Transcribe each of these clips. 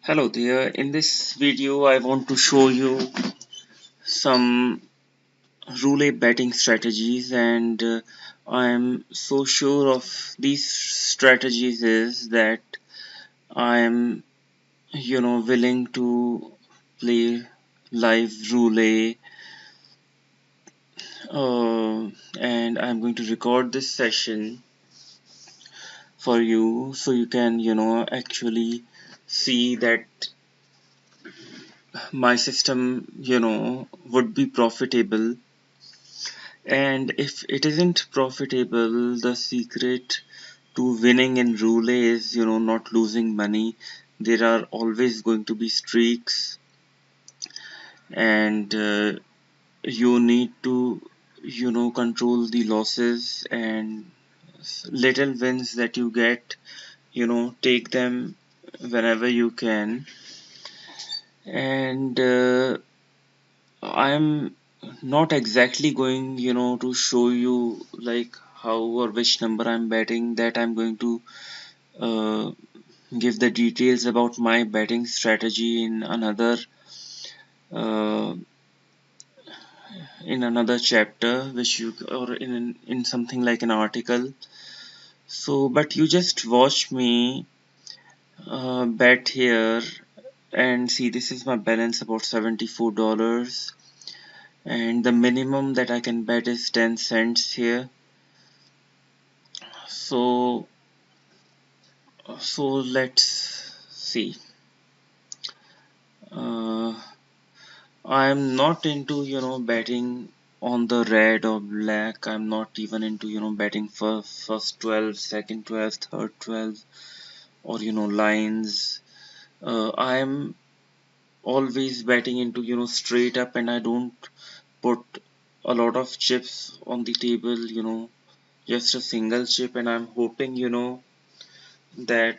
Hello there. In this video, I want to show you some roulette betting strategies, and I am so sure of these strategies is that I am, willing to play live roulette, uh, and I'm going to record this session for you so you can, actually see that my system, would be profitable. And if it isn't profitable, the secret to winning in roulette is, not losing money. There are always going to be streaks, and you need to, control the losses and little wins that you get, take them whenever you can. And I'm not exactly going, to show you like how or which number I'm betting. That I'm going to uh, give the details about my betting strategy uh, in another chapter, which you or in something like an article. So, but you just watch me bet here and see. This is my balance, about $74, and the minimum that I can bet is 10 cents here. So let's see. Uh, I'm not into, betting on the red or black. I'm not even into, betting for first 12, second 12, third 12, or, lines. I'm always betting into, straight up, and I don't put a lot of chips on the table, just a single chip, and I'm hoping, that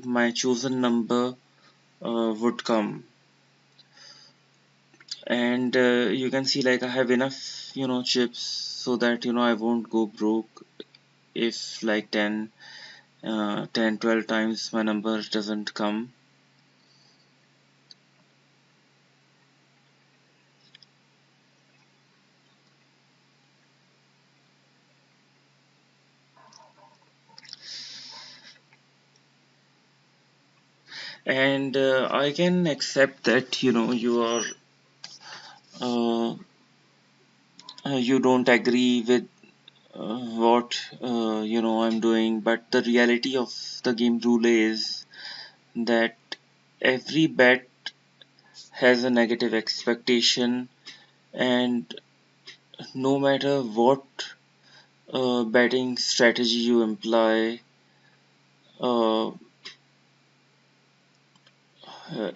my chosen number would come. And you can see like I have enough, chips so that, I won't go broke if like 12 times my number doesn't come. And I can accept that, you are uh, you don't agree with what I'm doing, but the reality of the game rule is that every bet has a negative expectation, and no matter what betting strategy you employ, uh,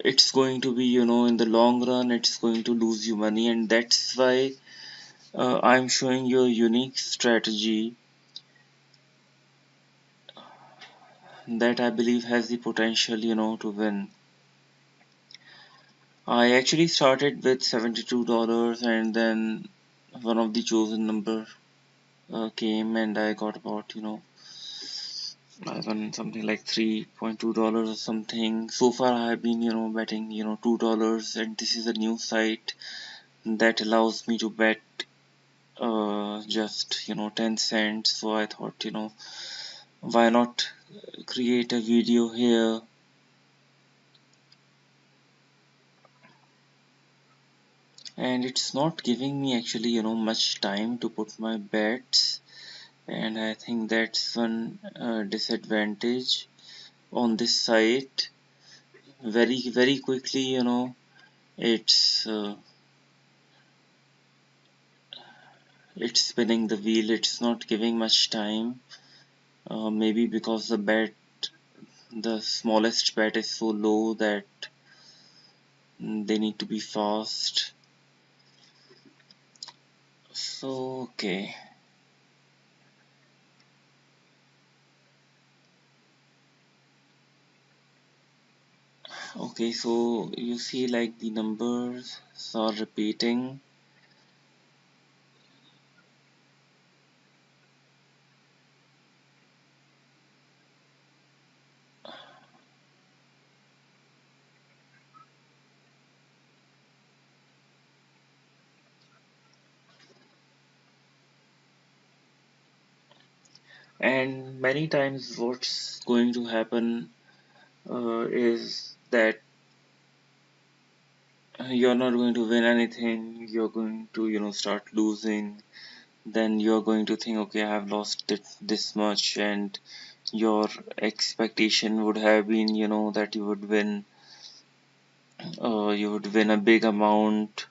it's going to be, in the long run, it's going to lose you money, and that's why I'm showing you a unique strategy that I believe has the potential, to win. I actually started with $72, and then one of the chosen number came, and I got about, I won something like $3.2 or something. So far, I have been, betting, $2, and this is a new site that allows me to bet just, 10 cents. So I thought, why not create a video here. And it's not giving me actually, much time to put my bets, and I think that's one disadvantage on this site. Very quickly, it's it's spinning the wheel. It's not giving much time, maybe because the smallest bet is so low that they need to be fast. So okay, so you see like the numbers are repeating. And many times what's going to happen is that you're not going to win anything, you're going to, start losing. Then you're going to think, okay, I have lost this much, and your expectation would have been, that you would win a big amount.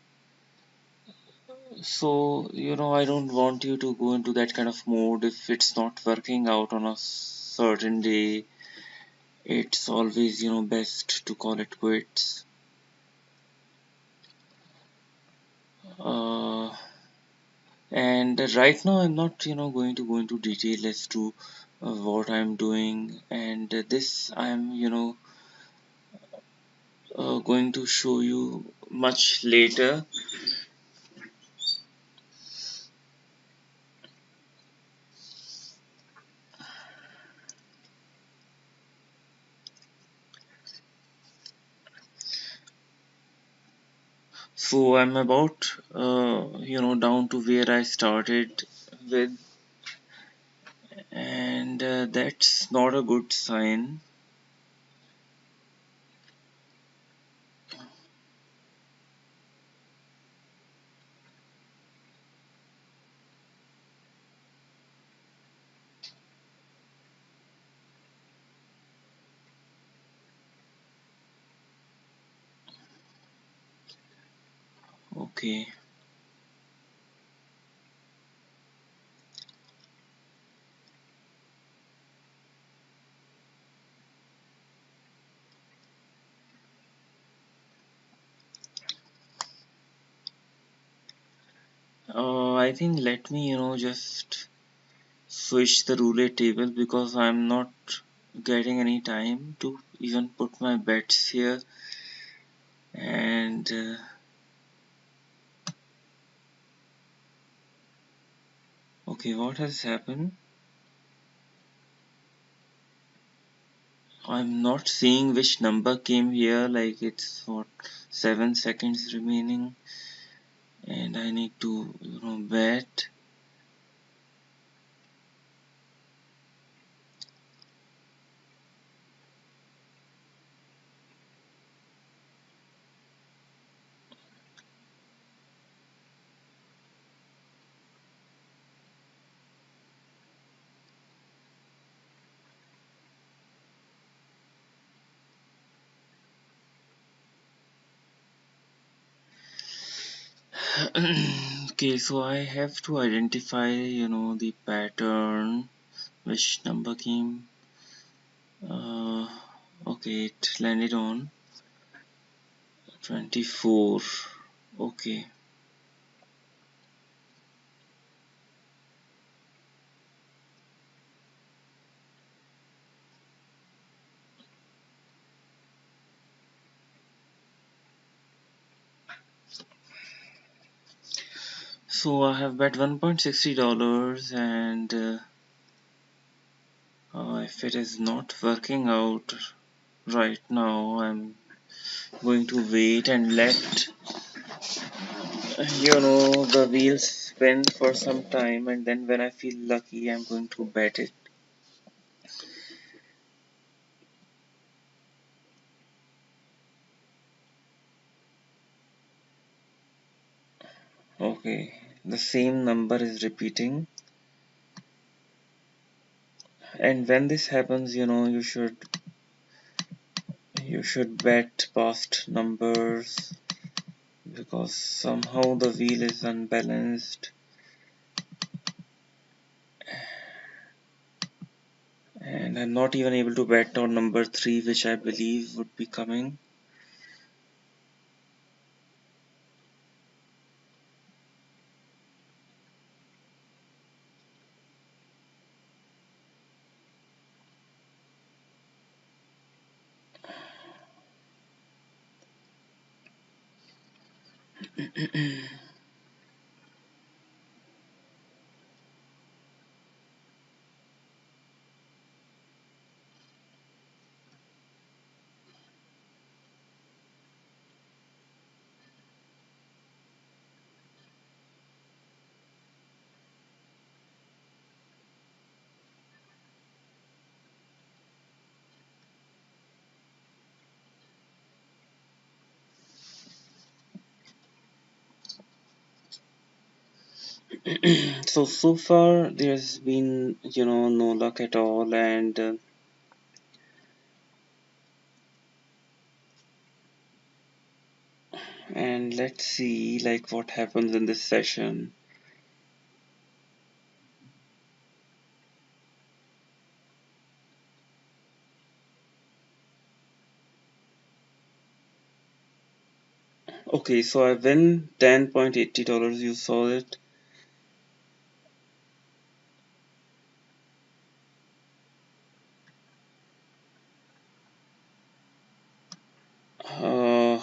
So, I don't want you to go into that kind of mode. If it's not working out on a certain day, it's always, best to call it quits. Uh, and right now, I'm not, going to go into detail as to what I'm doing, and this I'm, going to show you much later. So I'm about, down to where I started with, and that's not a good sign. Okay. I think let me, just switch the roulette table because I'm not getting any time to even put my bets here. And okay, what has happened? I'm not seeing which number came here, like it's what, 7 seconds remaining, and I need to, bet. Okay, so I have to identify, the pattern, which number came. Uh, okay, it landed on 24. Okay. So I have bet $1.60, and if it is not working out right now, I'm going to wait and let the wheels spin for some time, and then when I feel lucky, I'm going to bet it. Okay, the same number is repeating, and when this happens, you should bet past numbers because somehow the wheel is unbalanced, and I'm not even able to bet on number 3, which I believe would be coming. So far there's been no luck at all, and let's see like what happens in this session. Okay, so I win $10.80. You saw it. Uh,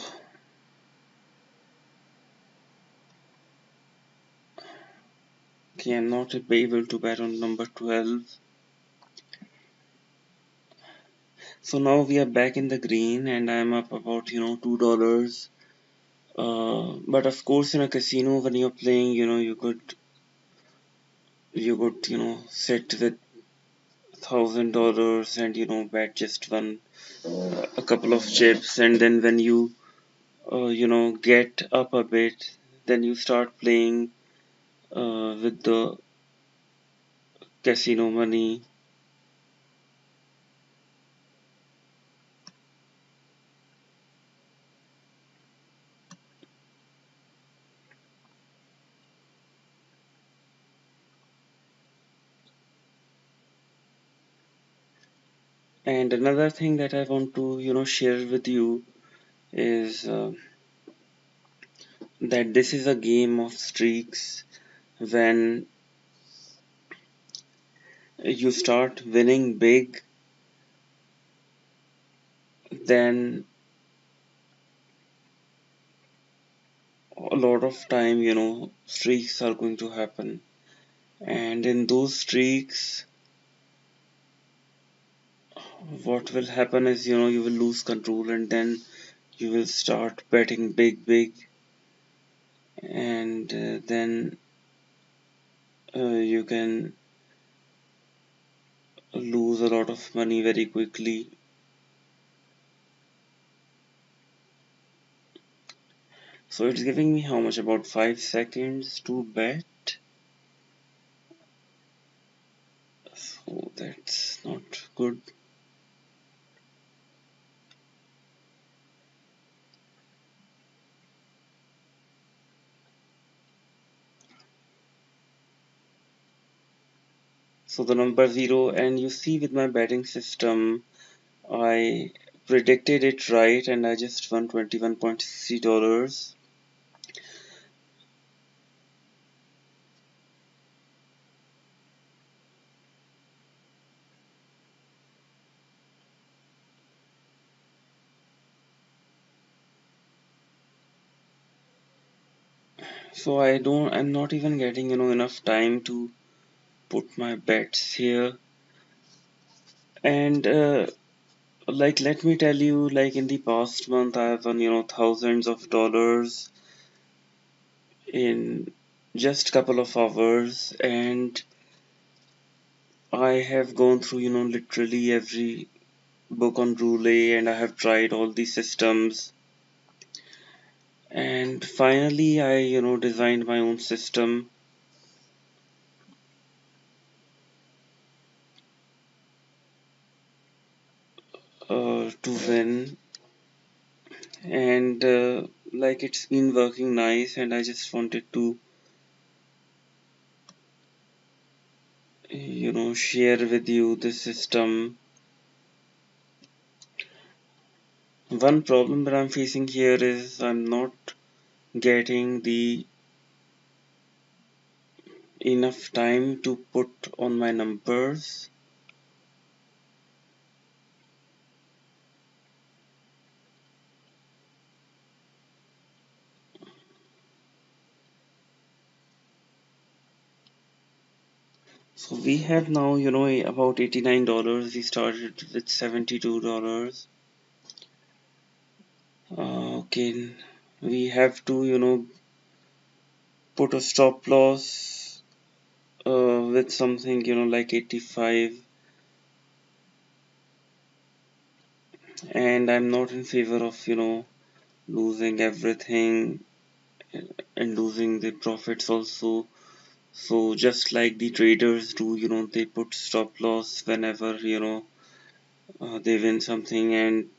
okay, I'm not able to bet on number 12. So now we are back in the green, and I'm up about $2. But of course, in a casino, when you're playing, you could sit with $1,000 and bet just one a couple of chips, and then when you get up a bit, then you start playing with the casino money. And another thing that I want to share with you is that this is a game of streaks. When you start winning big, then a lot of time streaks are going to happen, and in those streaks what will happen is you will lose control, and then you will start betting big, and then you can lose a lot of money very quickly. So it's giving me how much, about 5 seconds to bet. So that's not good. So the number 0, and you see with my betting system, I predicted it right, and I just won $21.60. So I'm not even getting enough time to put my bets here. And like, let me tell you, like in the past month I have won thousands of dollars in just couple of hours, and I have gone through literally every book on Roulette, and I have tried all the systems, and finally I designed my own system to win, and like it's been working nice, and I just wanted to share with you the system. One problem that I'm facing here is I'm not getting the enough time to put on my numbers. So we have now about $89. We started with $72. Okay, we have to put a stop loss with something like 85, and I'm not in favor of losing everything and losing the profits also. So just like the traders do, they put stop loss whenever, they win something. And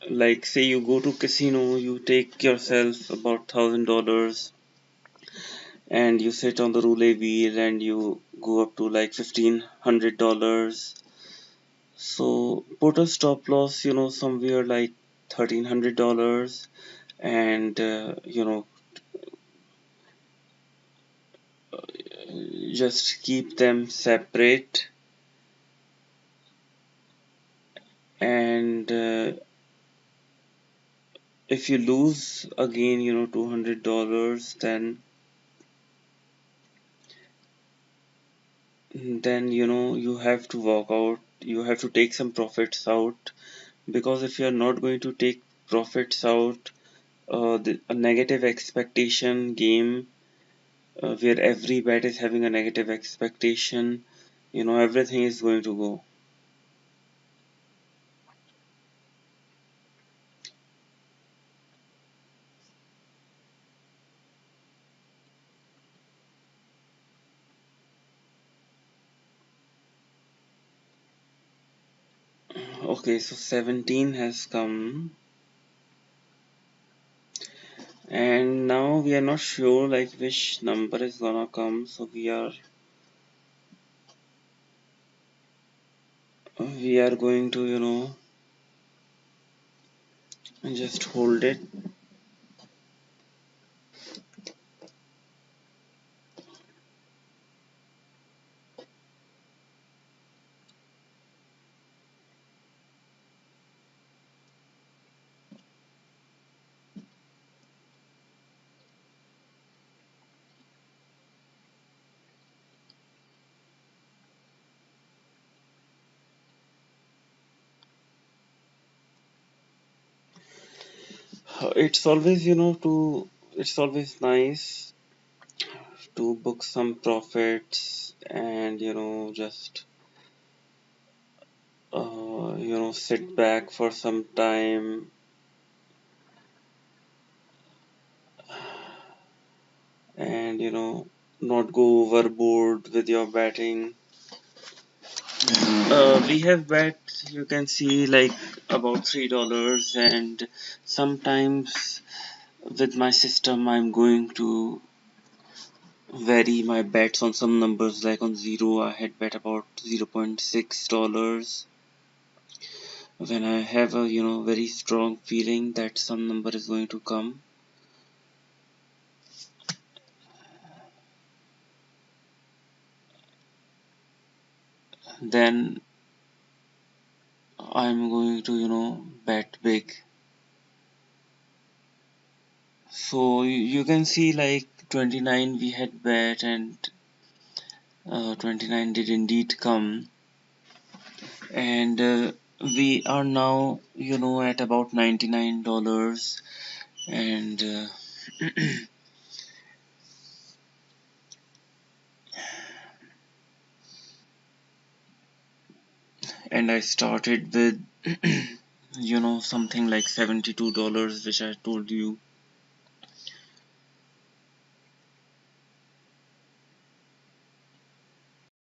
like say you go to casino, you take yourself about $1,000 and you sit on the roulette wheel and you go up to like $1,500. So put a stop loss, somewhere like $1,300, and just keep them separate. And if you lose again, $200, then you have to walk out. You have to take some profits out, because if you are not going to take profits out, a negative expectation game, where every bet is having a negative expectation, everything is going to go. Okay, so 17 has come, and now we are not sure like which number is gonna come, so we are going to just hold it. It's always it's always nice to book some profits, and just sit back for some time, and not go overboard with your betting. We have bet, you can see, like about $3, and sometimes with my system I'm going to vary my bets on some numbers. Like on zero I had bet about $0.6. When I have a very strong feeling that some number is going to come, then I'm going to bet big. So you can see like 29 we had bet, and 29 did indeed come, and we are now at about $99, and and I started with something like $72, which I told you.